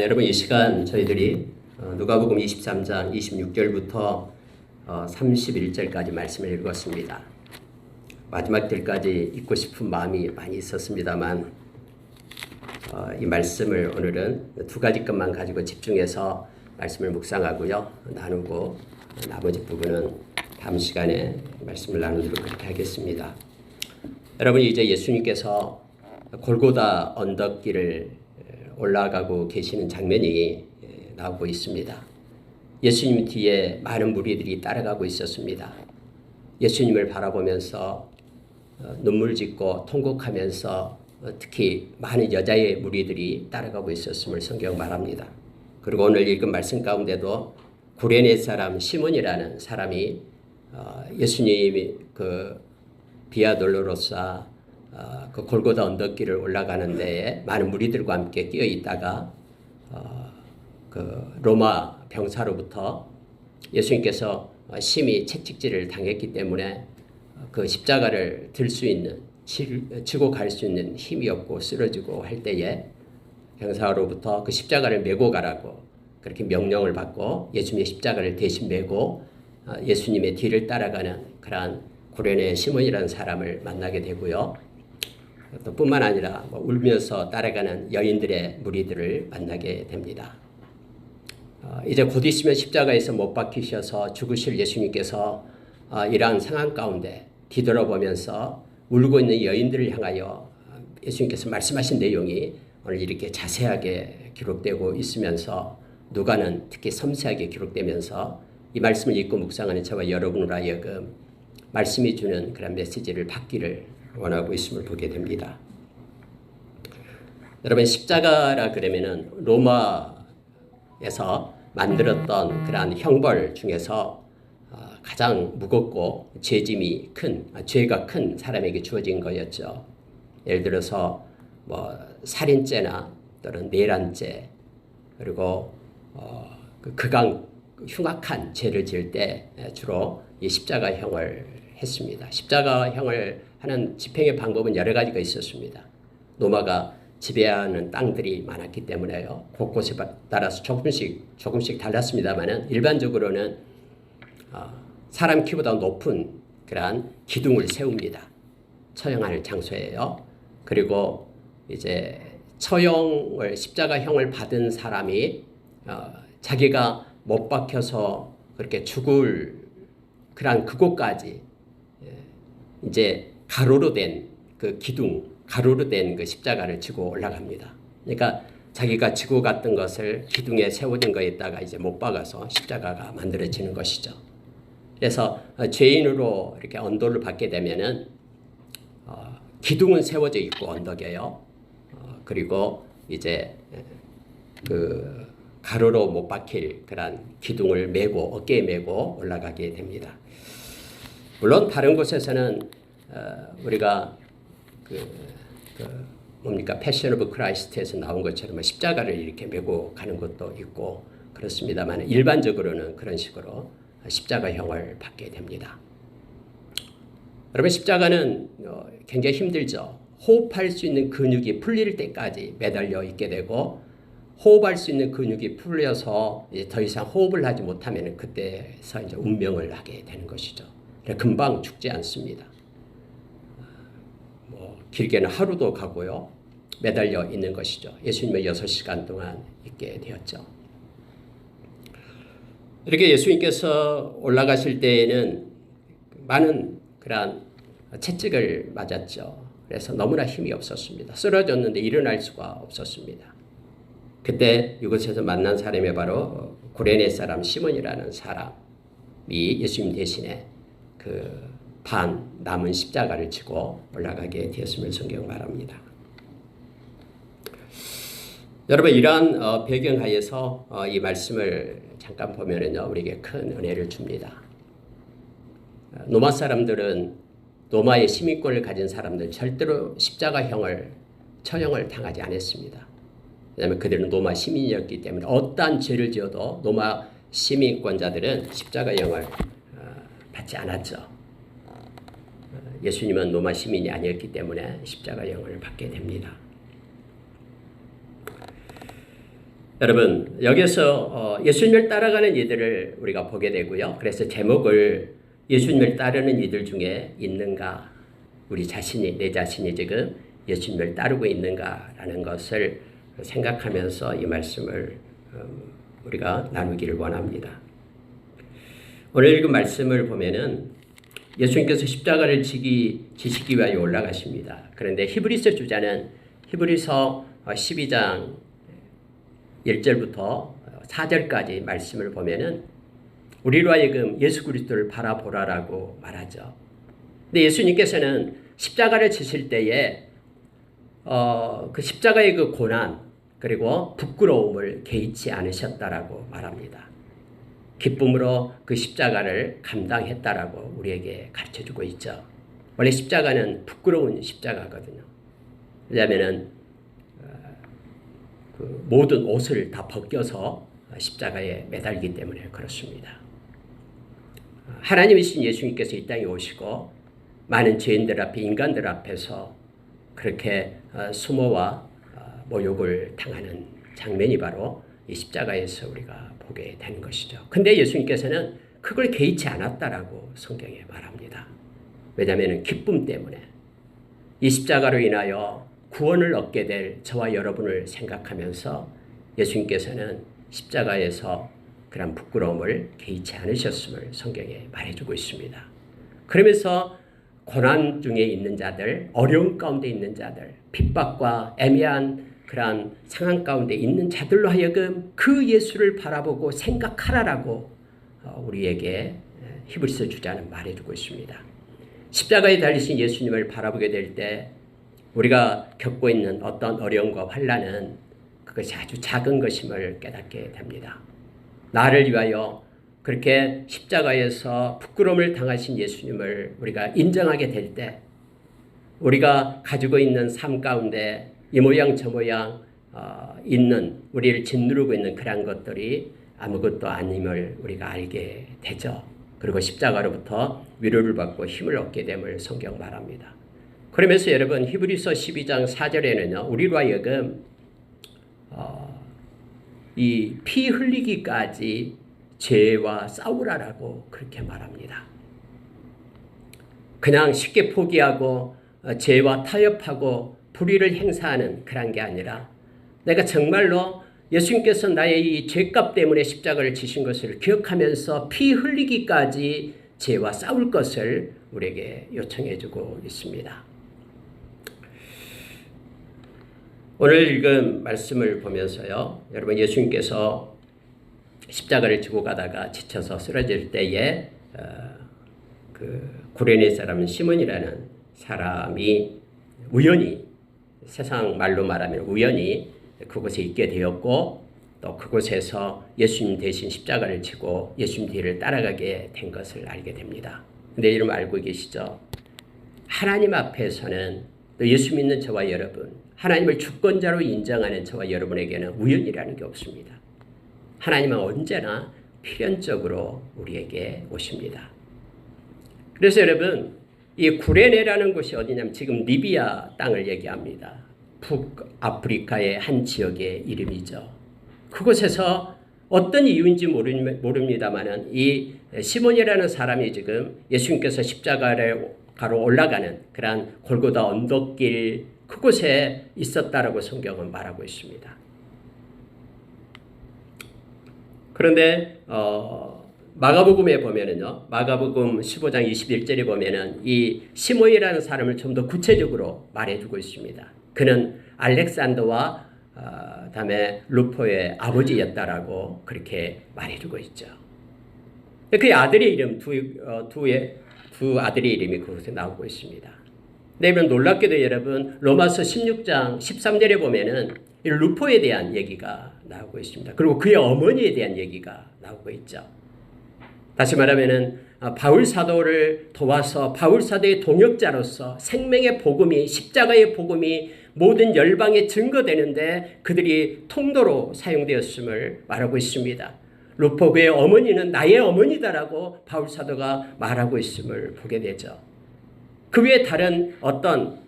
여러분 이 시간 저희들이 누가복음 23장 26절부터 31절까지 말씀을 읽었습니다. 마지막 절까지 읽고 싶은 마음이 많이 있었습니다만 이 말씀을 오늘은 두 가지 것만 가지고 집중해서 말씀을 묵상하고요. 나누고 나머지 부분은 다음 시간에 말씀을 나누도록 그렇게 하겠습니다. 여러분 이제 예수님께서 골고다 언덕길을 올라가고 계시는 장면이 나오고 있습니다. 예수님 뒤에 많은 무리들이 따라가고 있었습니다. 예수님을 바라보면서 눈물 짓고 통곡하면서 특히 많은 여자의 무리들이 따라가고 있었음을 성경 말합니다. 그리고 오늘 읽은 말씀 가운데도 구레네 사람 시몬이라는 사람이 예수님이 그 비아 돌로로사 그 골고다 언덕길을 올라가는 데에 많은 무리들과 함께 끼어 있다가 그 로마 병사로부터 예수님께서 심히 채찍질을 당했기 때문에 그 십자가를 들 수 있는 지고 갈 수 있는 힘이 없고 쓰러지고 할 때에 병사로부터 그 십자가를 메고 가라고 그렇게 명령을 받고 예수님의 십자가를 대신 메고 예수님의 뒤를 따라가는 그러한 구레네 시몬이라는 사람을 만나게 되고요. 또 뿐만 아니라 울면서 따라가는 여인들의 무리들을 만나게 됩니다. 이제 곧 있으면 십자가에서 못 박히셔서 죽으실 예수님께서 이러한 상황 가운데 뒤돌아보면서 울고 있는 여인들을 향하여 예수님께서 말씀하신 내용이 오늘 이렇게 자세하게 기록되고 있으면서 누가는 특히 섬세하게 기록되면서 이 말씀을 읽고 묵상하는 저와 여러분으로 하여금 말씀이 주는 그런 메시지를 받기를 원하고 있음을 보게 됩니다. 여러분 십자가라 그러면은 로마에서 만들었던 그러한 형벌 중에서 가장 무겁고 죄가 큰 사람에게 주어진 거였죠. 예를 들어서 살인죄나 또는 내란죄 그리고 흉악한 죄를 지을 때 주로 이 십자가형을 했습니다. 십자가형을 하는 집행의 방법은 여러 가지가 있었습니다. 로마가 지배하는 땅들이 많았기 때문에요. 곳곳에 따라서 조금씩 달랐습니다만은 일반적으로는 사람 키보다 높은 그러한 기둥을 세웁니다. 처형할 장소예요. 그리고 이제 처형을 십자가형을 받은 사람이 자기가 못 박혀서 그렇게 죽을 그러한 그곳까지 이제 가로로 된 그 기둥, 가로로 된 그 십자가를 지고 올라갑니다. 그러니까 자기가 지고 갔던 것을 기둥에 세워진 거에다가 이제 못 박아서 십자가가 만들어지는 것이죠. 그래서 죄인으로 이렇게 언도를 받게 되면은 기둥은 세워져 있고 언덕에요. 그리고 이제 그 가로로 못 박힐 그런 기둥을 메고 어깨에 메고 올라가게 됩니다. 물론 다른 곳에서는 우리가 패션 오브 크라이스트에서 나온 것처럼 십자가를 이렇게 메고 가는 것도 있고 그렇습니다만 일반적으로는 그런 식으로 십자가형을 받게 됩니다. 여러분 십자가는 굉장히 힘들죠. 호흡할 수 있는 근육이 풀릴 때까지 매달려 있게 되고 호흡할 수 있는 근육이 풀려서 이제 더 이상 호흡을 하지 못하면 그때서 이제 운명을 하게 되는 것이죠. 금방 죽지 않습니다. 길게는 하루도 가고요. 매달려 있는 것이죠. 예수님은 6시간 동안 있게 되었죠. 이렇게 예수님께서 올라가실 때에는 많은 그러한 채찍을 맞았죠. 그래서 너무나 힘이 없었습니다. 쓰러졌는데 일어날 수가 없었습니다. 그때 이곳에서 만난 사람이 바로 구레네 사람 시몬이라는 사람이 예수님 대신에 그 반 남은 십자가를 지고 올라가게 되었음을 성경 말합니다. 여러분 이러한 배경하에서 이 말씀을 잠깐 보면은요 우리에게 큰 은혜를 줍니다. 로마 사람들은 로마의 시민권을 가진 사람들 절대로 십자가형을 처형을 당하지 않았습니다. 왜냐하면 그들은 로마 시민이었기 때문에 어떠한 죄를 지어도 로마 시민권자들은 십자가형을 받지 않았죠. 예수님은 로마 시민이 아니었기 때문에 십자가형을 받게 됩니다. 여러분 여기서 예수님을 따라가는 이들을 우리가 보게 되고요. 그래서 제목을 예수님을 따르는 이들 중에 있는가, 우리 자신이, 내 자신이 지금 예수님을 따르고 있는가라는 것을 생각하면서 이 말씀을 우리가 나누기를 원합니다. 오늘 읽은 말씀을 보면은 예수님께서 십자가를 지시기 위하여 올라가십니다. 그런데 히브리서 주자는 히브리서 12장 1절부터 4절까지 말씀을 보면은 우리로 하여금 예수 그리스도를 바라보라라고 말하죠. 근데 예수님께서는 십자가를 지실 때에 그 십자가의 그 고난 그리고 부끄러움을 개의치 않으셨다라고 말합니다. 기쁨으로 그 십자가를 감당했다라고 우리에게 가르쳐주고 있죠. 원래 십자가는 부끄러운 십자가거든요. 왜냐하면은 그 모든 옷을 다 벗겨서 십자가에 매달리기 때문에 그렇습니다. 하나님이신 예수님께서 이 땅에 오시고 많은 죄인들 앞에, 인간들 앞에서 그렇게 수모와 모욕을 당하는 장면이 바로 이 십자가에서 우리가 보게 되는 것이죠. 근데 예수님께서는 그걸 개의치 않았다라고 성경에 말합니다. 왜냐하면 기쁨 때문에 이 십자가로 인하여 구원을 얻게 될 저와 여러분을 생각하면서 예수님께서는 십자가에서 그런 부끄러움을 개의치 않으셨음을 성경에 말해주고 있습니다. 그러면서 고난 중에 있는 자들, 어려움 가운데 있는 자들, 핍박과 애매한 그러한 상황 가운데 있는 자들로 하여금 그 예수를 바라보고 생각하라라고 우리에게 히브리서 주자는 말해주고 있습니다. 십자가에 달리신 예수님을 바라보게 될 때 우리가 겪고 있는 어떤 어려움과 환난은 그것이 아주 작은 것임을 깨닫게 됩니다. 나를 위하여 그렇게 십자가에서 부끄러움을 당하신 예수님을 우리가 인정하게 될 때 우리가 가지고 있는 삶 가운데 이 모양 저 모양 있는 우리를 짓누르고 있는 그런 것들이 아무것도 아님을 우리가 알게 되죠. 그리고 십자가로부터 위로를 받고 힘을 얻게 됨을 성경 말합니다. 그러면서 여러분 히브리서 12장 4절에는요. 우리로 하여금 이 피 흘리기까지 죄와 싸우라라고 그렇게 말합니다. 그냥 쉽게 포기하고 죄와 타협하고 불의를 행사하는 그런 게 아니라 내가 정말로 예수님께서 나의 이 죄값 때문에 십자가를 지신 것을 기억하면서 피 흘리기까지 죄와 싸울 것을 우리에게 요청해 주고 있습니다. 오늘 읽은 말씀을 보면서요. 여러분 예수님께서 십자가를 지고 가다가 지쳐서 쓰러질 때에 그 구레네 사람 시몬이라는 사람이 우연히, 세상 말로 말하면 우연히 그곳에 있게 되었고 또 그곳에서 예수님 대신 십자가를 지고 예수님 뒤를 따라가게 된 것을 알게 됩니다. 근데 여러분 알고 계시죠? 하나님 앞에서는 또 예수 믿는 저와 여러분, 하나님을 주권자로 인정하는 저와 여러분에게는 우연이라는 게 없습니다. 하나님은 언제나 필연적으로 우리에게 오십니다. 그래서 여러분 이 구레네라는 곳이 어디냐면 지금 리비아 땅을 얘기합니다. 북아프리카의 한 지역의 이름이죠. 그곳에서 어떤 이유인지 모릅니다만은 이 시몬이라는 사람이 지금 예수님께서 십자가로 올라가는 그러한 골고다 언덕길 그곳에 있었다라고 성경은 말하고 있습니다. 그런데 마가복음에 보면은요, 마가복음 15장 21절에 보면은 이 시몬이라는 사람을 좀 더 구체적으로 말해주고 있습니다. 그는 알렉산더와 다음에 루포의 아버지였다라고 그렇게 말해주고 있죠. 그의 아들의 이름 두 아들의 이름이 그곳에 나오고 있습니다. 그러면 놀랍게도 여러분 로마서 16장 13절에 보면은 루포에 대한 얘기가 나오고 있습니다. 그리고 그의 어머니에 대한 얘기가 나오고 있죠. 다시 말하면은 바울 사도를 도와서 바울 사도의 동역자로서 생명의 복음이 십자가의 복음이 모든 열방에 증거되는데 그들이 통로로 사용되었음을 말하고 있습니다. 루포 그의 어머니는 나의 어머니다라고 바울 사도가 말하고 있음을 보게 되죠. 그 외에 다른 어떤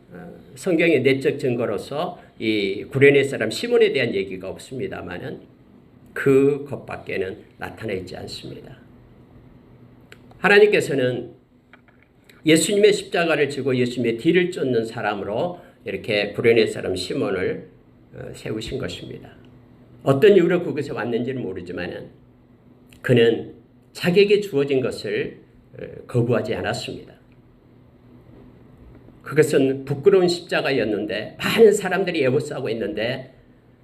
성경의 내적 증거로서 이 구레네 사람 시몬에 대한 얘기가 없습니다만은 그것밖에는 나타나 있지 않습니다. 하나님께서는 예수님의 십자가를 지고 예수님의 뒤를 쫓는 사람으로 이렇게 구레네 사람 시몬을 세우신 것입니다. 어떤 이유로 그곳에 왔는지는 모르지만 그는 자기에게 주어진 것을 거부하지 않았습니다. 그것은 부끄러운 십자가였는데 많은 사람들이 애워싸고 있는데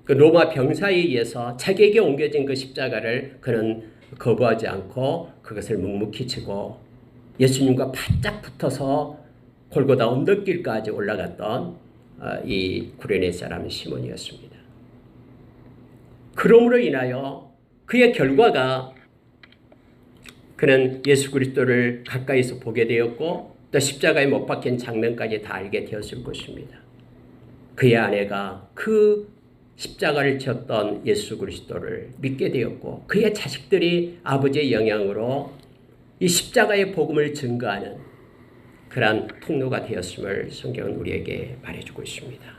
그 로마 병사에 의해서 자기에게 옮겨진 그 십자가를 그는 거부하지 않고 그것을 묵묵히 지고 예수님과 바짝 붙어서 골고다 언덕길까지 올라갔던 이 구레네 사람 시몬이었습니다. 그러므로 인하여 그의 결과가 그는 예수 그리스도를 가까이서 보게 되었고 또 십자가에 못 박힌 장면까지 다 알게 되었을 것입니다. 그의 아내가 그 십자가를 졌던 예수 그리스도를 믿게 되었고 그의 자식들이 아버지의 영향으로 이 십자가의 복음을 증거하는 그러한 통로가 되었음을 성경은 우리에게 말해주고 있습니다.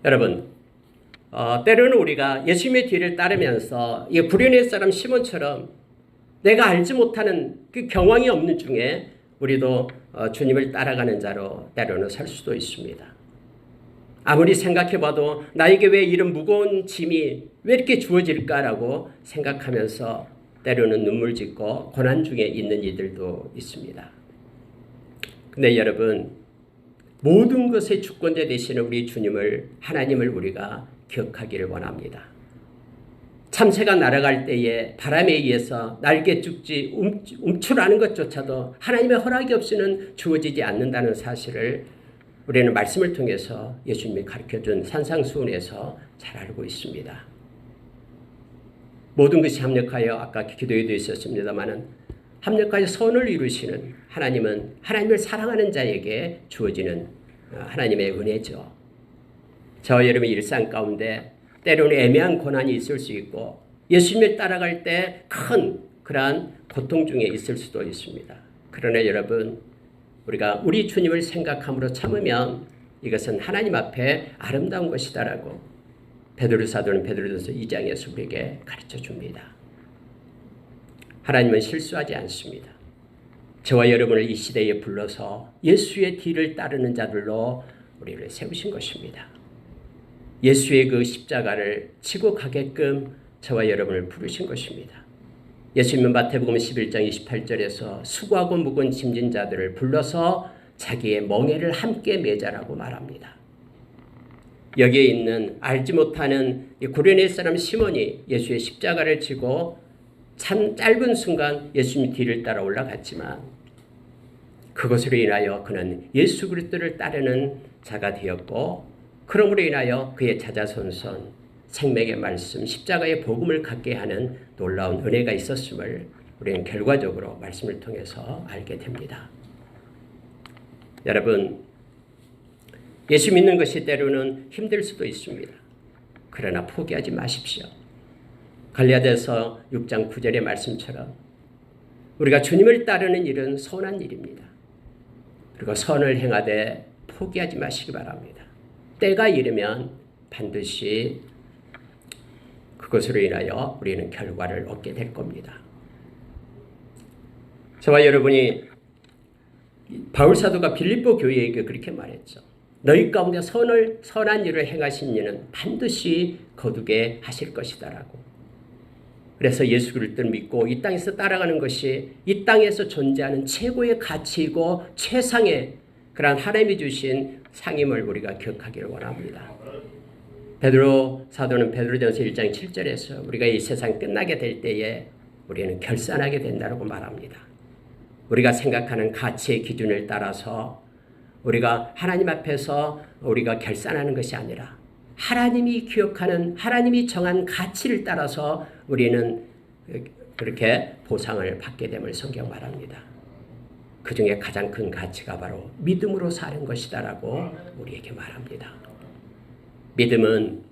여러분, 때로는 우리가 예수님의 뒤를 따르면서 이 구레네 사람 시몬처럼 내가 알지 못하는 그 경황이 없는 중에 우리도 주님을 따라가는 자로 때로는 설 수도 있습니다. 아무리 생각해봐도 나에게 왜 이런 무거운 짐이 왜 이렇게 주어질까라고 생각하면서 때로는 눈물 짓고 고난 중에 있는 이들도 있습니다. 근데 여러분, 모든 것의 주권자 되시는 우리 주님을, 하나님을 우리가 기억하기를 원합니다. 참새가 날아갈 때에 바람에 의해서 날개 쭉지 움츠라는 것조차도 하나님의 허락이 없이는 주어지지 않는다는 사실을 우리는 말씀을 통해서 예수님이 가르쳐준 산상수훈에서 잘 알고 있습니다. 모든 것이 합력하여 아까 기도에도 있었습니다마는 합력하여 선을 이루시는 하나님은 하나님을 사랑하는 자에게 주어지는 하나님의 은혜죠. 저와 여러분의 일상 가운데 때로는 애매한 고난이 있을 수 있고 예수님을 따라갈 때 큰 그러한 고통 중에 있을 수도 있습니다. 그러나 여러분, 우리가 우리 주님을 생각함으로 참으면 이것은 하나님 앞에 아름다운 것이다라고 베드로 사도는 베드로전서 2장에서 우리에게 가르쳐 줍니다. 하나님은 실수하지 않습니다. 저와 여러분을 이 시대에 불러서 예수의 뒤를 따르는 자들로 우리를 세우신 것입니다. 예수의 그 십자가를 지고 가게끔 저와 여러분을 부르신 것입니다. 예수님은 마태복음 11장 28절에서 수고하고 무거운 짐진 자들을 불러서 자기의 멍에를 함께 매자라고 말합니다. 여기에 있는 알지 못하는 이 구레네 사람 시몬이 예수의 십자가를 지고 참 짧은 순간 예수님 뒤를 따라 올라갔지만 그것으로 인하여 그는 예수 그리스도를 따르는 자가 되었고 그러므로 인하여 그의 자자손손 생명의 말씀 십자가의 복음을 갖게 하는 놀라운 은혜가 있었음을 우리는 결과적으로 말씀을 통해서 알게 됩니다. 여러분, 예수 믿는 것이 때로는 힘들 수도 있습니다. 그러나 포기하지 마십시오. 갈라디아서 6장 9절의 말씀처럼 우리가 주님을 따르는 일은 선한 일입니다. 그리고 선을 행하되 포기하지 마시기 바랍니다. 때가 이르면 반드시 그것으로 인하여 우리는 결과를 얻게 될 겁니다. 저와 여러분이 바울 사도가 빌립보 교회에게 그렇게 말했죠. 너희 가운데 선한 일을 행하신 이는 반드시 거두게 하실 것이다라고. 그래서 예수 그리스도를 믿고 이 땅에서 따라가는 것이 이 땅에서 존재하는 최고의 가치이고 최상의 그러한 하나님이 주신 상임을 우리가 기억하기를 원합니다. 베드로 사도는 베드로전서 1장 7절에서 우리가 이 세상 끝나게 될 때에 우리는 결산하게 된다고 말합니다. 우리가 생각하는 가치의 기준을 따라서 우리가 하나님 앞에서 우리가 결산하는 것이 아니라 하나님이 기억하는 하나님이 정한 가치를 따라서 우리는 그렇게 보상을 받게 됨을 성경 말합니다. 그 중에 가장 큰 가치가 바로 믿음으로 사는 것이다라고 우리에게 말합니다. 믿음은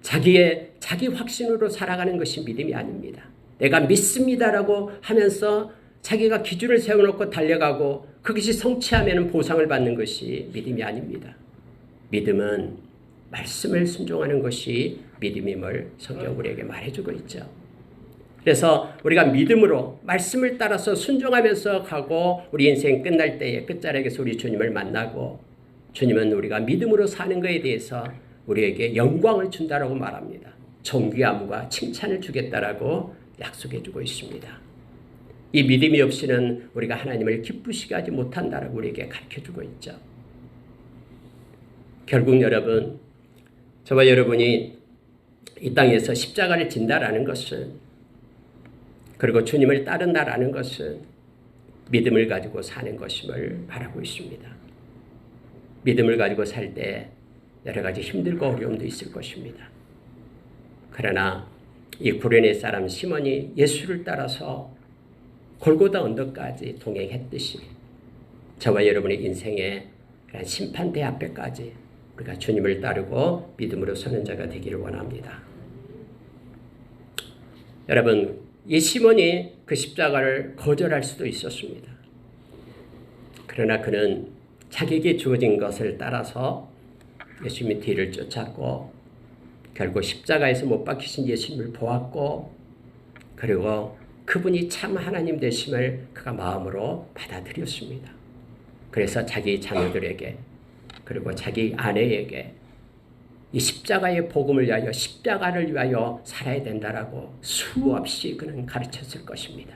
자기 확신으로 살아가는 것이 믿음이 아닙니다. 내가 믿습니다라고 하면서 자기가 기준을 세워놓고 달려가고 그것이 성취하면 보상을 받는 것이 믿음이 아닙니다. 믿음은 말씀을 순종하는 것이 믿음임을 성경 우리에게 말해주고 있죠. 그래서 우리가 믿음으로 말씀을 따라서 순종하면서 가고 우리 인생 끝날 때에 끝자락에서 우리 주님을 만나고 주님은 우리가 믿음으로 사는 것에 대해서 우리에게 영광을 준다라고 말합니다. 존귀함과 칭찬을 주겠다라고 약속해주고 있습니다. 이 믿음이 없이는 우리가 하나님을 기쁘시게 하지 못한다라고 우리에게 가르쳐주고 있죠. 결국 여러분, 저와 여러분이 이 땅에서 십자가를 진다라는 것은, 그리고 주님을 따른다라는 것은 믿음을 가지고 사는 것임을 말하고 있습니다. 믿음을 가지고 살 때 여러 가지 힘들고 어려움도 있을 것입니다. 그러나 이 구레네 사람 시몬이 예수를 따라서 골고다 언덕까지 동행했듯이 저와 여러분의 인생의 심판대 앞에까지 우리가 주님을 따르고 믿음으로 서는 자가 되기를 원합니다. 여러분, 이 시몬이 그 십자가를 거절할 수도 있었습니다. 그러나 그는 자기에게 주어진 것을 따라서 예수님의 뒤를 쫓았고 결국 십자가에서 못 박히신 예수님을 보았고 그리고 그분이 참 하나님 되심을 그가 마음으로 받아들였습니다. 그래서 자기 자녀들에게 그리고 자기 아내에게 이 십자가의 복음을 위하여 십자가를 위하여 살아야 된다라고 수없이 그는 가르쳤을 것입니다.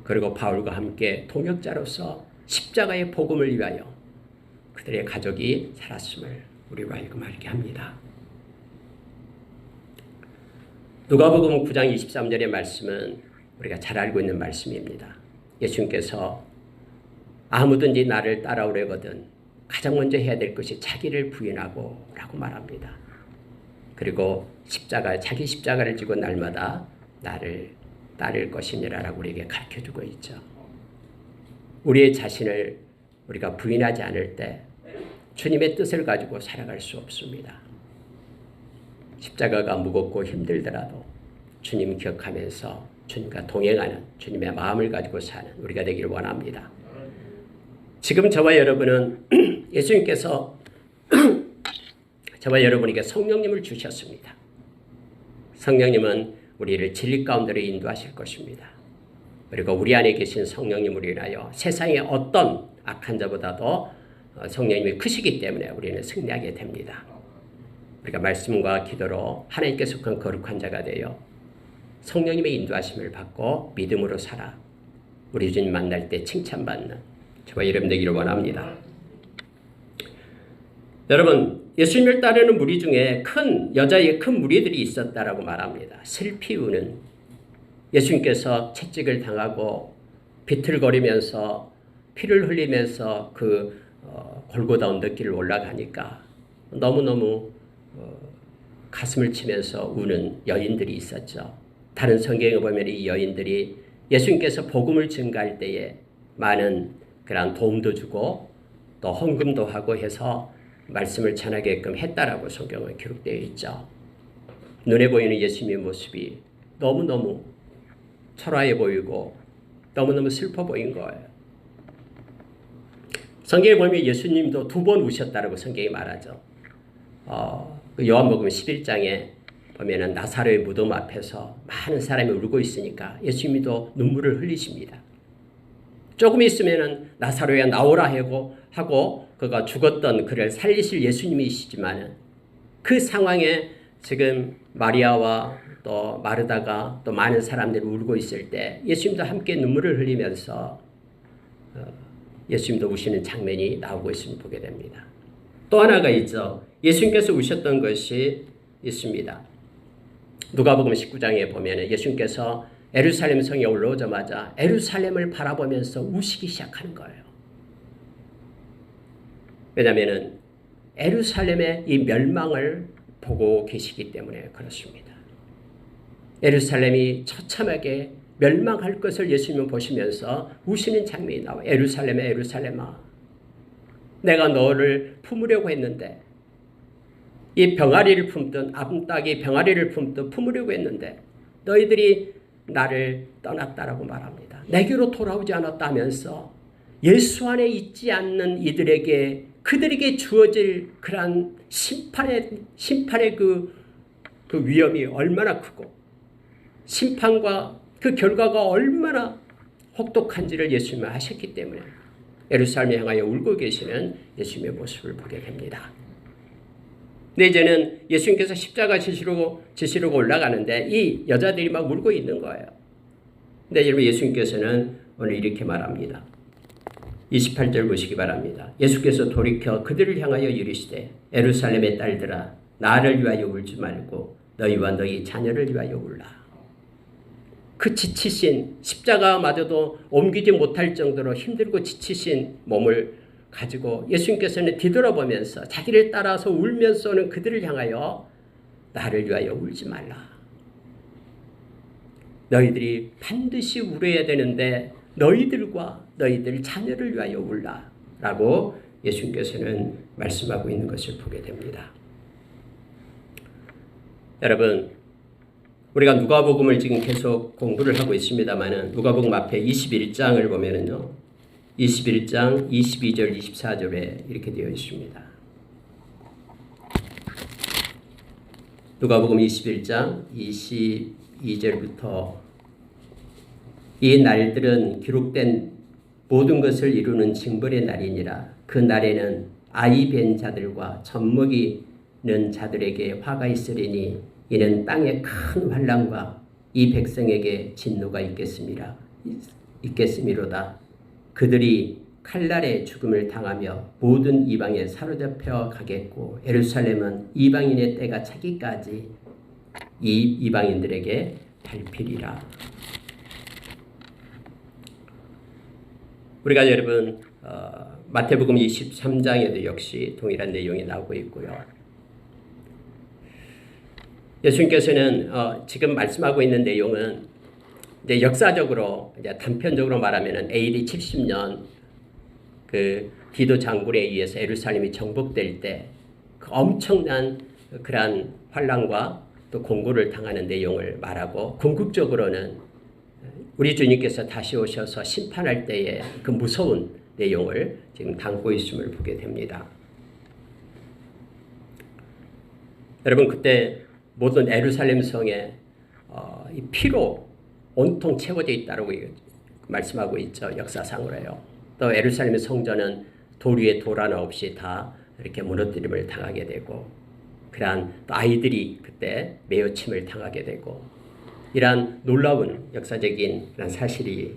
그리고 바울과 함께 동역자로서 십자가의 복음을 위하여 그들의 가족이 살았음을 우리로 하여금 알게 합니다. 누가복음 9장 23절의 말씀은 우리가 잘 알고 있는 말씀입니다. 예수님께서 아무든지 나를 따라오려거든 가장 먼저 해야 될 것이 자기를 부인하고 라고 말합니다. 그리고 자기 십자가를 지고 날마다 나를 따를 것이니라라고 우리에게 가르쳐주고 있죠. 우리의 자신을 우리가 부인하지 않을 때 주님의 뜻을 가지고 살아갈 수 없습니다. 십자가가 무겁고 힘들더라도 주님 기억하면서 주님과 동행하는 주님의 마음을 가지고 사는 우리가 되기를 원합니다. 지금 저와 여러분은 예수님께서 저와 여러분에게 성령님을 주셨습니다. 성령님은 우리를 진리 가운데로 인도하실 것입니다. 그리고 우리 안에 계신 성령님을 인하여 세상의 어떤 악한 자보다도 성령님이 크시기 때문에 우리는 승리하게 됩니다. 우리가 말씀과 기도로 하나님께 속한 거룩한 자가 되어 성령님의 인도하심을 받고 믿음으로 살아 우리 주님 만날 때 칭찬받는 저와 여러분 되기를 원합니다. 여러분, 예수님을 따르는 무리 중에 여자의 큰 무리들이 있었다라고 말합니다. 슬피우는 예수님께서 채찍을 당하고 비틀거리면서 피를 흘리면서 그 골고다 언덕길을 올라가니까 너무너무 가슴을 치면서 우는 여인들이 있었죠. 다른 성경에 보면 이 여인들이 예수님께서 복음을 증가할 때에 많은 그런 도움도 주고 또 헌금도 하고 해서 말씀을 전하게끔 했다라고 성경에 기록되어 있죠. 눈에 보이는 예수님의 모습이 너무너무 초라해 보이고 너무너무 슬퍼 보인 거예요. 성경에 보면 예수님도 2번 우셨다라고 성경이 말하죠. 요한복음 11장에 보면은 나사로의 무덤 앞에서 많은 사람이 울고 있으니까 예수님도 눈물을 흘리십니다. 조금 있으면은 나사로야 나오라 하고 그가 죽었던 그를 살리실 예수님이시지만은 그 상황에 지금 마리아와 또 마르다가 또 많은 사람들이 울고 있을 때 예수님도 함께 눈물을 흘리면서 예수님도 우시는 장면이 나오고 있음을 보게 됩니다. 또 하나가 있죠. 예수님께서 우셨던 것이 있습니다. 누가복음 19장에 보면 예수님께서 예루살렘 성에 올라오자마자 예루살렘을 바라보면서 우시기 시작하는 거예요. 왜냐하면 예루살렘의 이 멸망을 보고 계시기 때문에 그렇습니다. 예루살렘이 처참하게 멸망할 것을 예수님은 보시면서 우시는 장면이 나와요. 예루살렘아 예루살렘아 내가 너를 품으려고 했는데 이 병아리를 품든 암탉이 병아리를 품든 품으려고 했는데 너희들이 나를 떠났다라고 말합니다. 내게로 돌아오지 않았다면서 예수 안에 있지 않는 이들에게 그들에게 주어질 그러한 심판의 그 위험이 얼마나 크고 심판과 그 결과가 얼마나 혹독한지를 예수님은 아셨기 때문에 예루살렘을 향하여 울고 계시는 예수님의 모습을 보게 됩니다. 근데 이제는 예수님께서 십자가 지시로 올라가는데 이 여자들이 막 울고 있는 거예요. 근데 여러분 예수님께서는 오늘 이렇게 말합니다. 28절 보시기 바랍니다. 예수께서 돌이켜 그들을 향하여 이르시되 예루살렘의 딸들아 나를 위하여 울지 말고 너희와 너희 자녀를 위하여 울라. 그 지치신 십자가마저도 옮기지 못할 정도로 힘들고 지치신 몸을 가지고 예수님께서는 뒤돌아보면서 자기를 따라서 울면서 오는 그들을 향하여 나를 위하여 울지 말라. 너희들이 반드시 울어야 되는데 너희들과 너희들 자녀를 위하여 울라 라고 예수님께서는 말씀하고 있는 것을 보게 됩니다. 여러분 우리가 누가복음을 지금 계속 공부를 하고 있습니다만은 누가복음 앞에 21장을 보면은요 21장 22절 24절에 이렇게 되어 있습니다. 누가복음 21장 22절부터 이 날들은 기록된 모든 것을 이루는 징벌의 날이니라. 그 날에는 아이 뵌 자들과 젖먹이는 자들에게 화가 있으리니 이는 땅에 큰 환난과 이 백성에게 진노가 있겠음이로다. 그들이 칼날의 죽음을 당하며 모든 이방에 사로잡혀 가겠고 예루살렘은 이방인의 때가 차기까지 이 이방인들에게 밟히리라. 우리가 여러분 마태복음 23장에도 역시 동일한 내용이 나오고 있고요. 예수님께서는 지금 말씀하고 있는 내용은 이제 역사적으로 이제 단편적으로 말하면은 AD 70년 그 디도 장군에 의해서 예루살렘이 정복될 때 그 엄청난 그러한 환란과 또 공고를 당하는 내용을 말하고 궁극적으로는 우리 주님께서 다시 오셔서 심판할 때의 그 무서운 내용을 지금 담고 있음을 보게 됩니다. 여러분 그때 모든 예루살렘 성에 이 피로 온통 채워져 있다고 말씀하고 있죠. 역사상으로요. 또 예루살렘의 성전은 돌 위에 돌 하나 없이 다 이렇게 무너뜨림을 당하게 되고 그러한 또 아이들이 그때 매어침을 당하게 되고 이러한 놀라운 역사적인 그런 사실이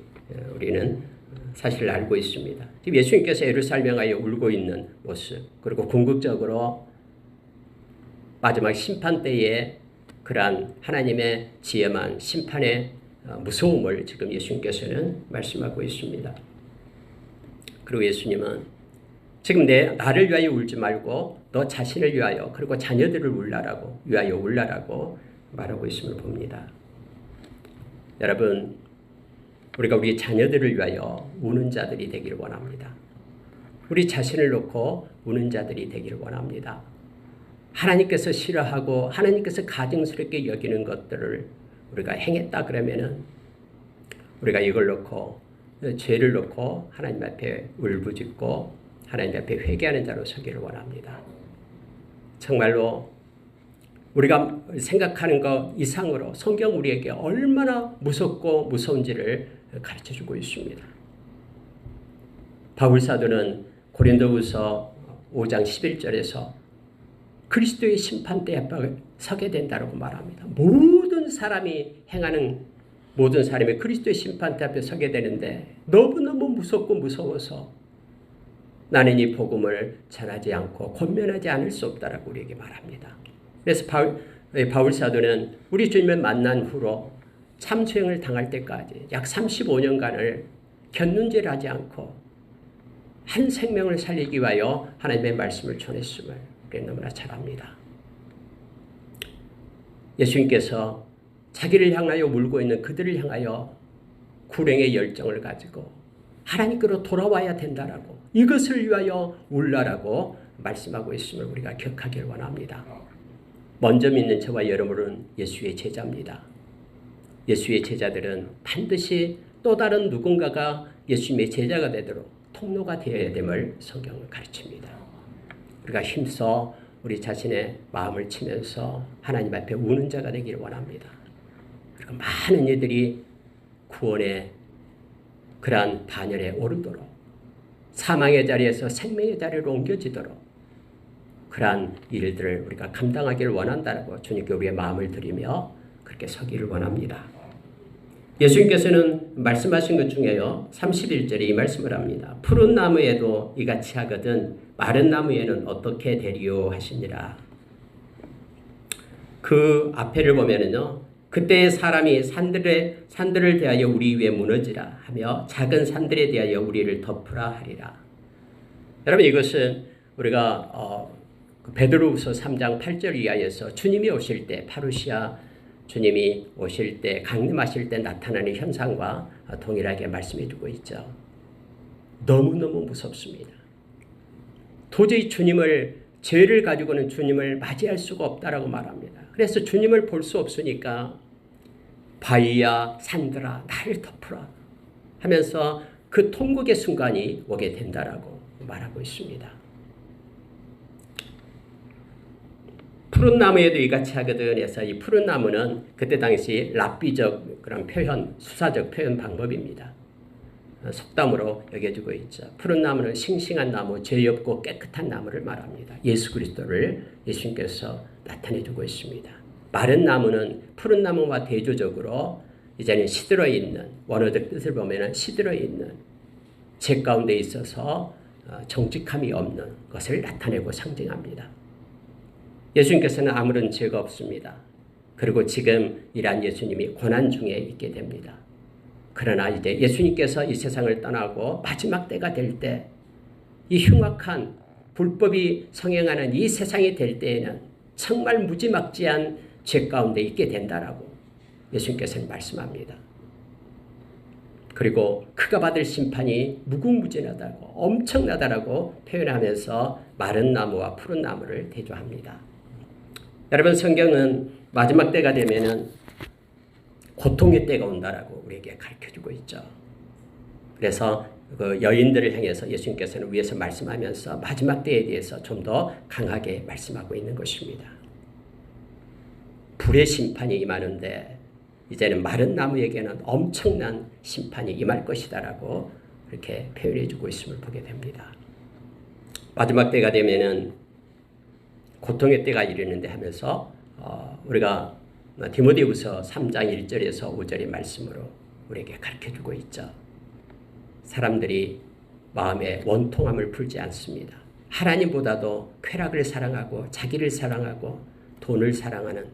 우리는 사실을 알고 있습니다. 지금 예수님께서 예루살렘에 가여 울고 있는 모습 그리고 궁극적으로 마지막 심판 때에 그러한 하나님의 지혜만 심판의 무서움을 지금 예수님께서는 말씀하고 있습니다. 그리고 예수님은 지금 나를 위하여 울지 말고 너 자신을 위하여 그리고 자녀들을 위하여 울라라고 말하고 있음을 봅니다. 여러분 우리가 우리 자녀들을 위하여 우는 자들이 되기를 원합니다. 우리 자신을 놓고 우는 자들이 되기를 원합니다. 하나님께서 싫어하고 하나님께서 가증스럽게 여기는 것들을 우리가 행했다 그러면은 우리가 이걸 놓고 죄를 놓고 하나님 앞에 울부짖고 하나님 앞에 회개하는 자로 서기를 원합니다. 정말로 우리가 생각하는 것 이상으로 성경 우리에게 얼마나 무섭고 무서운지를 가르쳐주고 있습니다. 바울 사도는 고린도후서 5장 11절에서 그리스도의 심판대에 서게 된다고 말합니다. 모든 사람이 그리스도의 심판대 앞에 서게 되는데 너무너무 무섭고 무서워서 나는 이 복음을 전하지 않고 권면하지 않을 수 없다라고 우리에게 말합니다. 그래서 바울 사도는 우리 주님을 만난 후로 참수형을 당할 때까지 약 35년간을 견눈질 하지 않고 한 생명을 살리기 위하여 하나님의 말씀을 전했음을 우리는 너무나 잘 압니다. 예수님께서 자기를 향하여 울고 있는 그들을 향하여 구령의 열정을 가지고 하나님께로 돌아와야 된다라고 이것을 위하여 울라라고 말씀하고 있음을 우리가 기억하기를 원합니다. 먼저 믿는 저와 여러분은 예수의 제자입니다. 예수의 제자들은 반드시 또 다른 누군가가 예수님의 제자가 되도록 통로가 되어야 됨을 성경은 가르칩니다. 우리가 힘써 우리 자신의 마음을 치면서 하나님 앞에 우는 자가 되기를 원합니다. 그리고 많은 이들이 구원의 그러한 반열에 오르도록 사망의 자리에서 생명의 자리로 옮겨지도록 그러한 일들을 우리가 감당하기를 원한다고 주님께 우리의 마음을 드리며 그렇게 서기를 원합니다. 예수님께서는 말씀하신 것 중에요. 31절에 이 말씀을 합니다. 푸른 나무에도 이같이 하거든 마른 나무에는 어떻게 되리요 하시니라. 그 앞에를 보면은요. 그때의 사람이 산들을 대하여 우리 위에 무너지라 하며 작은 산들에 대하여 우리를 덮으라 하리라. 여러분 이것은 우리가 베드로후서 3장 8절 이하에서 주님이 오실 때 파루시아 주님이 오실 때 강림하실 때 나타나는 현상과 동일하게 말씀해 주고 있죠. 너무너무 무섭습니다. 도저히 죄를 가지고는 주님을 맞이할 수가 없다라고 말합니다. 그래서 주님을 볼 수 없으니까 바위야 산들아 나를 덮으라 하면서 그 통곡의 순간이 오게 된다라고 말하고 있습니다. 푸른 나무에도 이같이 하거든 해서 이 푸른 나무는 그때 당시 랍비적 그런 표현, 수사적 표현 방법입니다. 속담으로 여겨지고 있죠. 푸른 나무는 싱싱한 나무, 죄 없고 깨끗한 나무를 말합니다. 예수 그리스도를 예수님께서 나타내주고 있습니다. 마른 나무는 푸른 나무와 대조적으로 이제는 시들어 있는, 원어적 뜻을 보면 시들어 있는 죄 가운데 있어서 정직함이 없는 것을 나타내고 상징합니다. 예수님께서는 아무런 죄가 없습니다. 그리고 지금 이러한 예수님이 고난 중에 있게 됩니다. 그러나 이제 예수님께서 이 세상을 떠나고 마지막 때가 될 때 이 흉악한 불법이 성행하는 이 세상이 될 때에는 정말 무지막지한 죄 가운데 있게 된다라고 예수님께서는 말씀합니다. 그리고 그가 받을 심판이 무궁무진하다고 엄청나다라고 표현하면서 마른 나무와 푸른 나무를 대조합니다. 여러분 성경은 마지막 때가 되면은 고통의 때가 온다라고 우리에게 가르쳐주고 있죠. 그래서 그 여인들을 향해서 예수님께서는 위에서 말씀하면서 마지막 때에 대해서 좀 더 강하게 말씀하고 있는 것입니다. 불의 심판이 임하는데 이제는 마른 나무에게는 엄청난 심판이 임할 것이다라고 이렇게 표현해주고 있음을 보게 됩니다. 마지막 때가 되면은 고통의 때가 이르는데 하면서 우리가 디모데후서 3장 1절에서 5절의 말씀으로 우리에게 가르쳐주고 있죠. 사람들이 마음에 원통함을 풀지 않습니다. 하나님보다도 쾌락을 사랑하고 자기를 사랑하고 돈을 사랑하는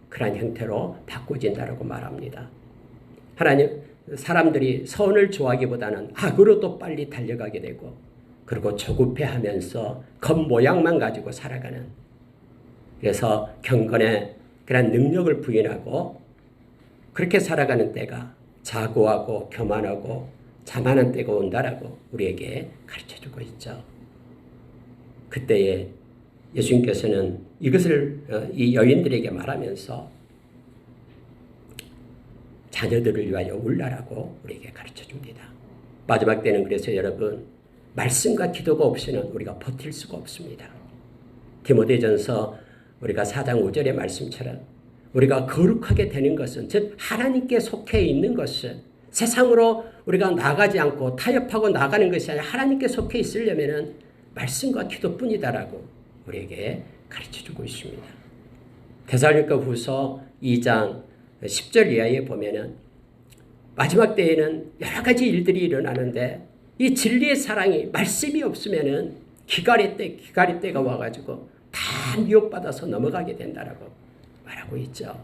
그런 형태로 바꿔진다라고 말합니다. 사람들이 선을 좋아하기보다는 악으로 또 빨리 달려가게 되고 그리고 조급해하면서 겉모양만 가지고 살아가는 그래서 경건의 그런 능력을 부인하고 그렇게 살아가는 때가 자고하고 교만하고 자만한 때가 온다라고 우리에게 가르쳐주고 있죠. 그때에 예수님께서는 이것을 이 여인들에게 말하면서 자녀들을 위하여 울라라고 우리에게 가르쳐줍니다. 마지막 때는 그래서 여러분 말씀과 기도가 없이는 우리가 버틸 수가 없습니다. 디모데전서 우리가 4장 5절의 말씀처럼 우리가 거룩하게 되는 것은 즉 하나님께 속해 있는 것은 세상으로 우리가 나가지 않고 타협하고 나가는 것이 아니라 하나님께 속해 있으려면 말씀과 기도뿐이다라고 우리에게 가르쳐주고 있습니다. 데살로니가후서 2장 10절 이하에 보면은 마지막 때에는 여러 가지 일들이 일어나는데 이 진리의 사랑이 말씀이 없으면은 기갈의 때가 와가지고 다 미혹받아서 넘어가게 된다라고 말하고 있죠.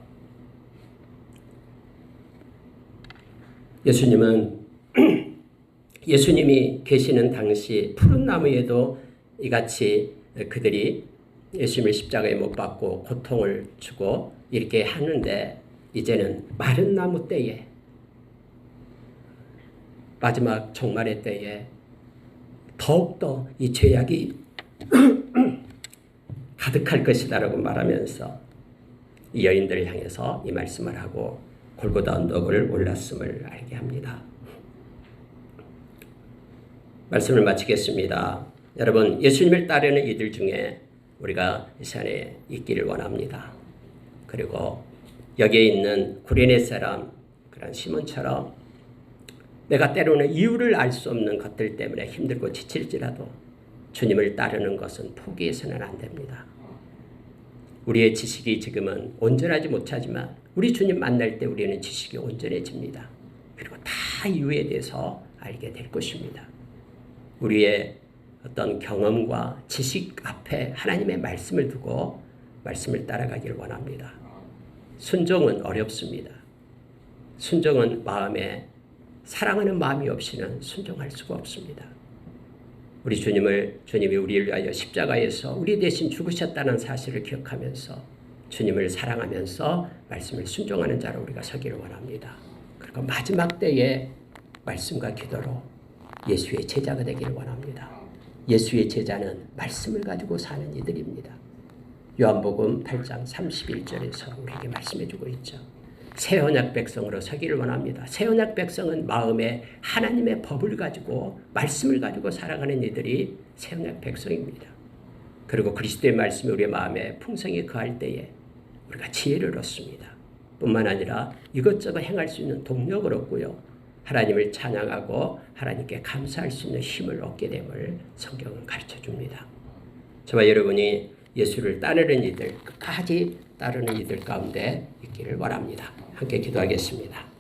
예수님이 계시는 당시 푸른 나무에도 이같이 그들이 예수님을 십자가에 못 박고 고통을 주고 이렇게 하는데 이제는 마른 나무 때에 마지막 종말의 때에 더욱더 이 죄악이 가득할 것이다라고 말하면서 이 여인들을 향해서 이 말씀을 하고 골고다 언덕을 올랐음을 알게 합니다. 말씀을 마치겠습니다. 여러분 예수님을 따르는 이들 중에 우리가 이 시간에 있기를 원합니다. 그리고 여기에 있는 구레네 사람 그런 시몬처럼 내가 때로는 이유를 알 수 없는 것들 때문에 힘들고 지칠지라도 주님을 따르는 것은 포기해서는 안 됩니다. 우리의 지식이 지금은 온전하지 못하지만 우리 주님 만날 때 우리는 지식이 온전해집니다. 그리고 다 이유에 대해서 알게 될 것입니다. 우리의 어떤 경험과 지식 앞에 하나님의 말씀을 두고 말씀을 따라가기를 원합니다. 순종은 어렵습니다. 순종은 마음에 사랑하는 마음이 없이는 순종할 수가 없습니다. 우리 주님이 우리를 위하여 십자가에서 우리 대신 죽으셨다는 사실을 기억하면서 주님을 사랑하면서 말씀을 순종하는 자로 우리가 서기를 원합니다. 그리고 마지막 때에 말씀과 기도로 예수의 제자가 되기를 원합니다. 예수의 제자는 말씀을 가지고 사는 이들입니다. 요한복음 8장 31절에서 우리에게 말씀해주고 있죠. 새 언약 백성으로 서기를 원합니다. 새 언약 백성은 마음에 하나님의 법을 가지고 말씀을 가지고 살아가는 이들이 새 언약 백성입니다. 그리고 그리스도의 말씀이 우리의 마음에 풍성히 거할 때에 우리가 지혜를 얻습니다. 뿐만 아니라 이것저것 행할 수 있는 동력을 얻고요. 하나님을 찬양하고 하나님께 감사할 수 있는 힘을 얻게 됨을 성경은 가르쳐 줍니다. 저와 여러분이 예수를 따르는 이들, 끝까지 따르는 이들 가운데 있기를 원합니다. 함께 기도하겠습니다.